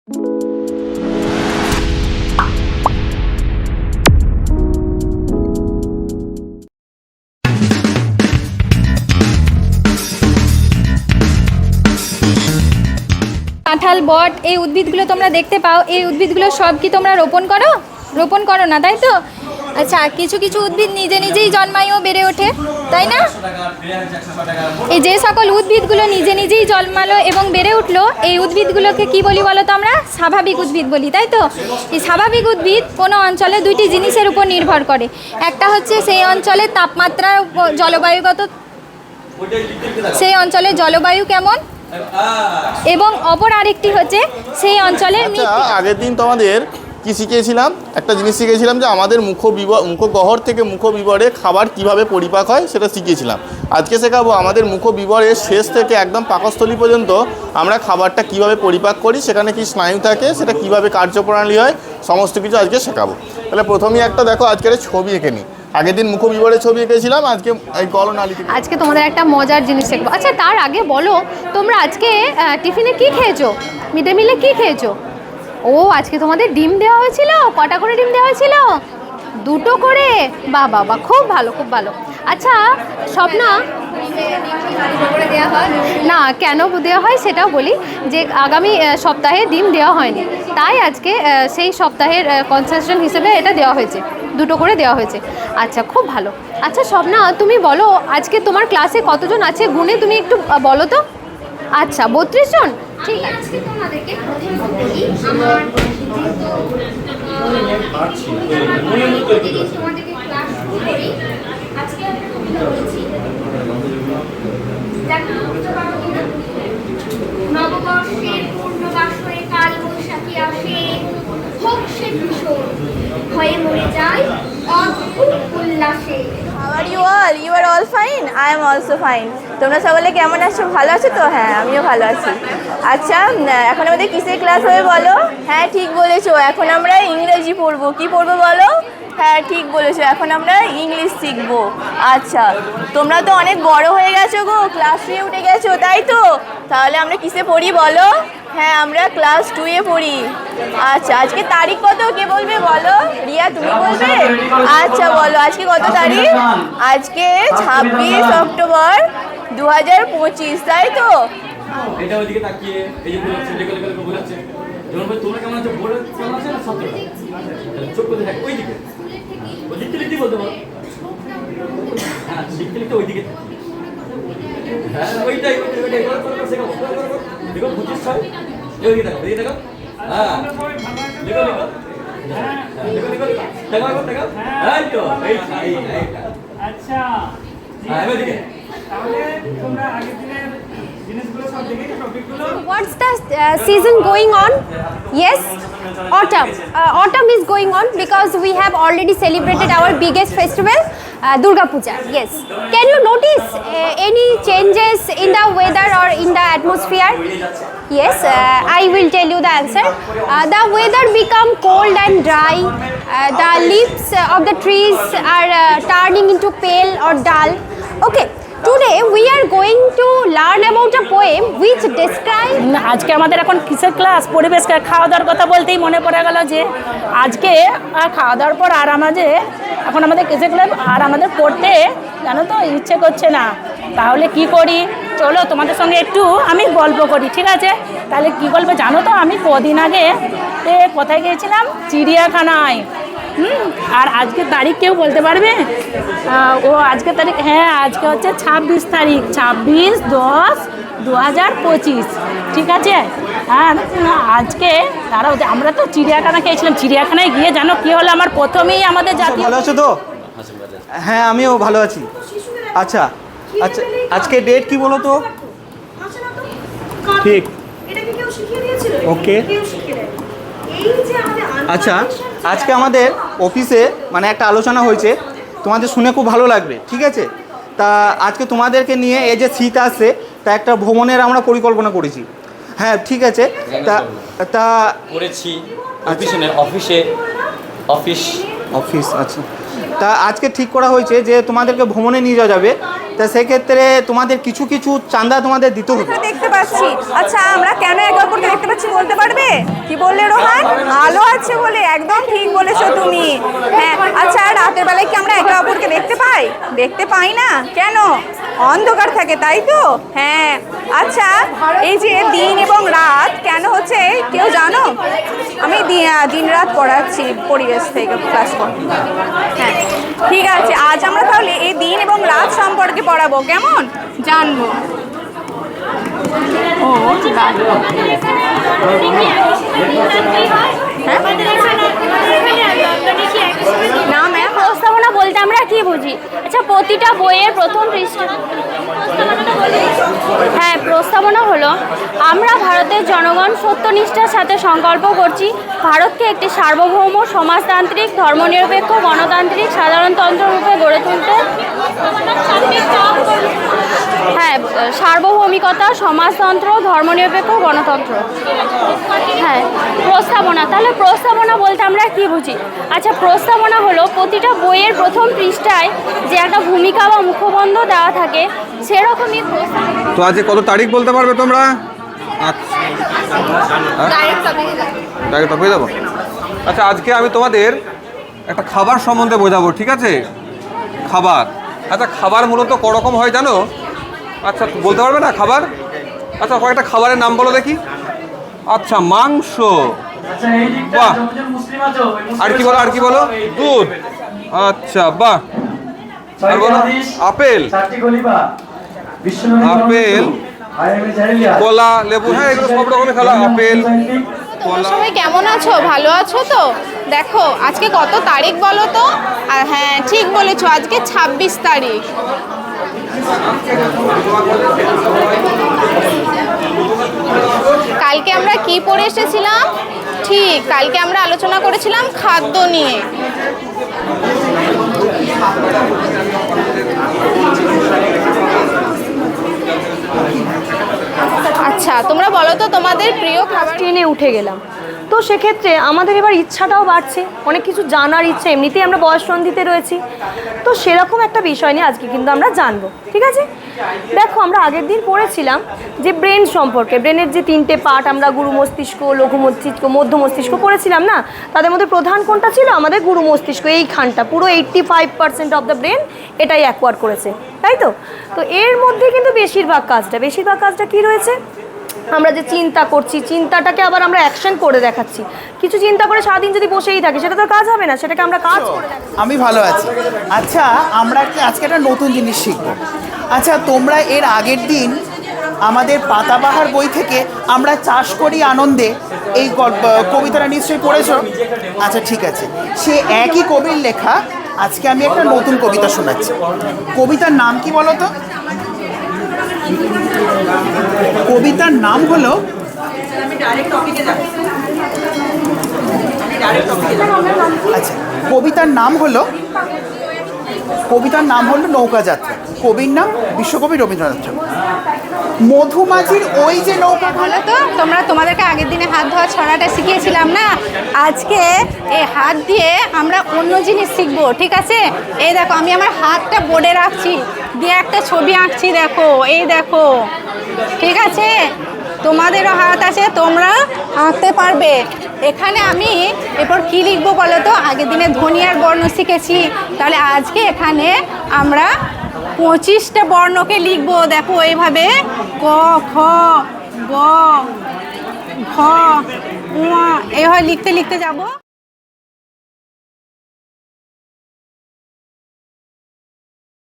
কাঁঠাল, বট এই উদ্ভিদগুলো তোমরা দেখতে পাও, এই উদ্ভিদগুলো সব কি তোমরা রোপণ করো না, তাই তো? আচ্ছা, কিছু কিছু উদ্ভিদ নিজে নিজেই জন্মায় ও বেড়ে ওঠে, তাই না? এই যে সকল উদ্ভিদগুলো নিজে নিজেই জন্মালো এবং বেড়ে উঠলো, এই উদ্ভিদগুলোকে কি বলি বলো তো? আমরা স্বাভাবিক উদ্ভিদ বলি, তাই তো? এই স্বাভাবিক উদ্ভিদ কোনো অঞ্চলে দুইটি জিনিসের উপর নির্ভর করে। একটা হচ্ছে সেই অঞ্চলের তাপমাত্রা, জলবায়ুগত, সেই অঞ্চলের জলবায়ু কেমন, এবং অপর আরেকটি হচ্ছে সেই অঞ্চলের মৃত্তিকা। আগের দিন তোমাদের কি শিখিয়েছিলাম? একটা জিনিস শিখিয়েছিলাম যে আমাদের মুখগহ্বর থেকে মুখবিবরে খাবার কিভাবে পরিপাক হয় সেটা শিখিয়েছিলাম। আজকে শেখাবো আমাদের মুখবিবরের শেষ থেকে একদম পাকস্থলী পর্যন্ত আমরা খাবারটা কিভাবে পরিপাক করি, সেখানে কি স্নায়ু থাকে, সেটা কিভাবে কার্যপ্রণালী হয়, সমস্ত কিছু আজকে শেখাবো। তাহলে প্রথমেই একটা দেখো, আজকের ছবি এঁকে নিই। আগের দিন মুখবিবরের ছবি এঁকেছিলাম, আজকে এই গলনালী। আজকে তোমাদের একটা মজার জিনিস শেখাবো। আচ্ছা, তার আগে বলো, তোমরা আজকে টিফিনে কি খেয়েছো? মিড ডে মিলে কি খেয়েছো? ও, আজকে তোমাদের ডিম দেওয়া হয়েছিল। কটা করে ডিম দেওয়া হয়েছিল? 2টো করে। বাহ বাহ বাহ, খুব ভালো, খুব ভালো। আচ্ছা স্বপ্না, না কেন দেওয়া হয় সেটাও বলি, যে আগামী সপ্তাহে ডিম দেওয়া হয়নি, তাই আজকে সেই সপ্তাহের কনসেশন হিসেবে এটা দেওয়া হয়েছে, 2টো করে দেওয়া হয়েছে। আচ্ছা, খুব ভালো। আচ্ছা স্বপ্না, তুমি বলো আজকে তোমার ক্লাসে কতজন আছে গুণে তুমি একটু বলো তো। আচ্ছা, 32 জন। ঠিক আছে। নববর্ষের পূর্ণবাসরে কাল বৈশাখী আসে, হোক সে ভীষণ, হয়ে মরে যায় অদ্ভুত উল্লাসে। How are you all? You are all fine? I am also fine. তোমরা সকলে কেমন আছো? ভালো আছো তো? হ্যাঁ, আমিও ভালো আছি। আচ্ছা, এখন আমাদের কিসের ক্লাস হবে বলো? হ্যাঁ, ঠিক বলেছো, এখন আমরা ইংরেজি পড়বো। কি পড়বো বলো? হ্যাঁ, ঠিক বলেছো, এখন আমরা ইংলিশ শিখবো। আচ্ছা, তোমরা তো অনেক বড় হয়ে গেছো গো, ক্লাস 2-এ উঠে গেছো, তাই তো? তাহলে আমরা কিসে পড়ি বলো? হ্যাঁ, আমরা ক্লাস 2-এ পড়ি। আচ্ছা, আজকে তারিখ কত কে বলবে বলো? রিয়া, তুমি বলবে? আচ্ছা বলো, আজকে কত তারিখ? আজকে 26 অক্টোবর 2025, তাই তো? এটা ওইদিকে তাকিয়ে এই যে বলেছে লেখা বলেছে, যেমন তোমরা কেমন আছো, বড় কেমন আছে না ছাত্ররা চোখ করে থাকে ওইদিকে, ওই লিখতে লিখতে বলতে পারো। হ্যাঁ, লিখতে লিখতে ওইদিকে, হ্যাঁ ওইটাই শেখাবো। দেখো 25 ছয়, ওইদিকে দেখো, ওইদিকে দেখো। হ্যাঁ, লেখো লেখো, হ্যাঁ লেখো লেখো, দেখো দেখো, হ্যাঁ তো এইটা। আচ্ছা, হ্যাঁ ওইদিকে। তাহলে তোমরা আগের দিনের জিনিসগুলো সব দেখে টপিকগুলো। What's the season going on? Yes, autumn. Autumn is going on because we have already celebrated our biggest festival, Durga Puja. Yes. Can you notice any changes in the weather or in the atmosphere? Yes, I will tell you the answer. The weather become cold and dry. The leaves of the trees are turning into pale or dull. Okay. Today we are going to learn about a poem which describes. আজকে আমাদের এখন কিসের class? পরিবেশ, খাওয়া দাওয়ার কথা বলতেই মনে পড়ে গেল যে আজকে খাওয়া দাওয়ার পর আর এখন আমাদের কিসের ক্লাস, আর আমাদের পড়তে জানো তো ইচ্ছে করছে না। তাহলে কি করি? চলো তোমাদের সঙ্গে একটু আমি গল্প করি, ঠিক আছে? তাহলে কি গল্প জানো তো? আমি কদিন আগে কোথায় গিয়েছিলাম? চিড়িয়াখানায়। আর আজকে তারিখ কেউ বলতে পারবে? ও আজকে তারিখ, হ্যাঁ আজকে হচ্ছে 26 তারিখ, 26/10/2025, ঠিক আছে? হ্যাঁ, আজকে তারাও আমরা তো চিড়িয়াখানা গিয়েছিলাম। চিড়িয়াখানায় গিয়ে জানো কি হলো? আমার প্রথমেই আমাদের জাতীয়। ভালো আছো তো? হ্যাঁ, আমিও ভালো আছি। আচ্ছা আচ্ছা, আজকে ডেট কি বলো তো? ঠিক, ওকে। আচ্ছা, আজকে আমাদের অফিসে মানে একটা আলোচনা হয়েছে, তোমাদের শুনে খুব ভালো লাগবে, ঠিক আছে? তা আজকে তোমাদেরকে নিয়ে এই যে শীত আসছে, তা একটা ভ্রমণের আমরা পরিকল্পনা করেছি। হ্যাঁ, ঠিক আছে। তা করেছি অফিস। আচ্ছা, তা আজকে ঠিক করা হয়েছে যে তোমাদেরকে ভ্রমণে নিয়ে যাওয়া যাবে। তা সেক্ষেত্রে তোমাদের কিছু কিছু চাঁদা তোমাদের দিতে হবে। দেখতে পাচ্ছি। আচ্ছা আমরা কেন একে অপরকে দেখতে পাচ্ছি বলতে পারবে? কি বললে রোহান? আলো আছে বলে, একদম ঠিক বলেছো তুমি। হ্যাঁ আচ্ছা, রাতের বেলায় কি আমরা একে অপরকে দেখতে পাই? দেখতে পাই না কেন? অন্ধকার থাকে তাই তো? হ্যাঁ আচ্ছা, এই যে দিন এবং রাত কেন হচ্ছে কেউ জানো? আমি দিন রাত পড়াচ্ছি পরিবেশ থেকে ক্লাস করতে। হ্যাঁ ঠিক আছে, আজ আমরা তাহলে এই দিন এবং রাত সম্পর্কে পড়াবো, কেমন? জানবো। ও না ম্যাম, প্রস্তাবনা বলতে আমরা কি বুঝি? আচ্ছা, প্রতিটা বইয়ের প্রথম পৃষ্ঠা। হ্যাঁ, প্রস্তাবনা হলো আমরা ভারতের জনগণ সত্যনিষ্ঠার সাথে সংকল্প করছি ভারতকে একটি সার্বভৌম সমাজতান্ত্রিক ধর্মনিরপেক্ষ গণতান্ত্রিক সাধারণতন্ত্র রূপে গড়ে তুলতে। হ্যাঁ, সার্বভৌমিকতা, সমাজতন্ত্র, ধর্মনিরপেক্ষ গণতন্ত্র। হ্যাঁ প্রস্তাবনা, তাহলে প্রস্তাবনা বলতে আমরা কি বুঝি? আচ্ছা, প্রস্তাবনা হলো প্রতিটা বইয়ের প্রথম পৃষ্ঠায় যে একটা ভূমিকা বা মুখবন্ধ দেওয়া থাকে সেরকমই। তো আজকে কত তারিখ বলতে পারবে তোমরা? আচ্ছা, ডাইরেক্ট টপিকে যাবো। আচ্ছা, আজকে আমি তোমাদের একটা খাবার সম্বন্ধে বোঝাবো, ঠিক আছে? খাবার। আচ্ছা, খাবার মূলত করকম হয় জানো? আচ্ছা, বলতে পারবে না খাবার? আচ্ছা, কয়েকটা খাবারের নাম বলো দেখি। আচ্ছা, মাংস, বাহ। আর কি বলো, আর কি বলো? দুধ, আচ্ছা বাহ। আর বলো? আপেল, আপেল, কলা, লেবু, হ্যাঁ এগুলো সব রকমের খেলা। আপেল, কলা। সবাই কেমন আছো? ভালো আছো তো? দেখো আজকে কত তারিখ বলো তো? আর হ্যাঁ ঠিক বলেছো, আজকে 26 তারিখ। কালকে আমরা কি পড়ে এসেছিলাম? ঠিক, কালকে আমরা আলোচনা করেছিলাম খাদ্য নিয়ে। আচ্ছা, তোমরা বলো তো তোমাদের প্রিয় খাবার। ট্রেনে উঠে গেলাম, তো সেক্ষেত্রে আমাদের এবার ইচ্ছাটাও বাড়ছে, অনেক কিছু জানার ইচ্ছে, এমনিতেই আমরা বয়ঃসন্ধিতে রয়েছি, তো সেরকম একটা বিষয় নিয়ে আজকে কিন্তু আমরা জানবো, ঠিক আছে? দেখো, আমরা আগের দিন পড়েছিলাম যে ব্রেন সম্পর্কে, ব্রেনের যে 3টে পার্ট, আমরা গুরু মস্তিষ্ক, লঘু মস্তিষ্ক, মধ্য মস্তিষ্ক পড়েছিলাম না? তাদের মধ্যে প্রধান কোনটা ছিল? আমাদের গুরু মস্তিষ্ক। এইখানটা পুরো 85% অফ দ্য ব্রেন এটাই অ্যাকোয়ার করেছে, তাই তো? তো এর মধ্যে কিন্তু বেশিরভাগ কাজটা কি রয়েছে? আমরা যে চিন্তা করছি, চিন্তাটাকে আবার আমরা অ্যাকশন করে দেখাচ্ছি। কিছু চিন্তা করে সারাদিন যদি বসেই থাকি সেটা তো কাজ হবে না, সেটাকে আমরা কাজ করে দেখাচ্ছি। আমি ভালো আছি। আচ্ছা, আমরা আজকে একটা নতুন জিনিস শিখবো। আচ্ছা, তোমরা এর আগের দিন আমাদের পাতাবাহার বই থেকে আমরা চাষ করি আনন্দে এই কবিতাটা নিশ্চয়ই পড়েছো? আচ্ছা ঠিক আছে, সে একই কবির লেখা আজকে আমি একটা নতুন কবিতা শোনাচ্ছি। কবিতার নাম কি বলো তো? কবিতার নাম হলো, আচ্ছা কবিতার নাম হলো নৌকা যাত্রা। কবির নাম বিশ্বকবি রবীন্দ্রনাথ ঠাকুর। মধুমাছির ওই যে নৌকা। ভালো তো, তোমরা তোমাদেরকে আগের দিনে হাত ধোয়া ছড়াটা শিখিয়েছিলাম না? আজকে এই হাত দিয়ে আমরা অন্য জিনিস শিখবো, ঠিক আছে? এই দেখো, আমি আমার হাতটা বোর্ডে রাখছি, দিয়ে একটা ছবি আঁকছি, দেখো, এই দেখো, ঠিক আছে? তোমাদেরও হাত আছে, তোমরা আঁকতে পারবে। এখানে আমি এরপর কি লিখবো বলো তো? আগের দিনে ধ্বনিয়ার বর্ণ শিখেছি, তাহলে আজকে এখানে আমরা 25টা বর্ণকে লিখবো। দেখো এইভাবে, ক, খ, গ, ঘ, ঙ, এইভাবে লিখতে লিখতে যাবো।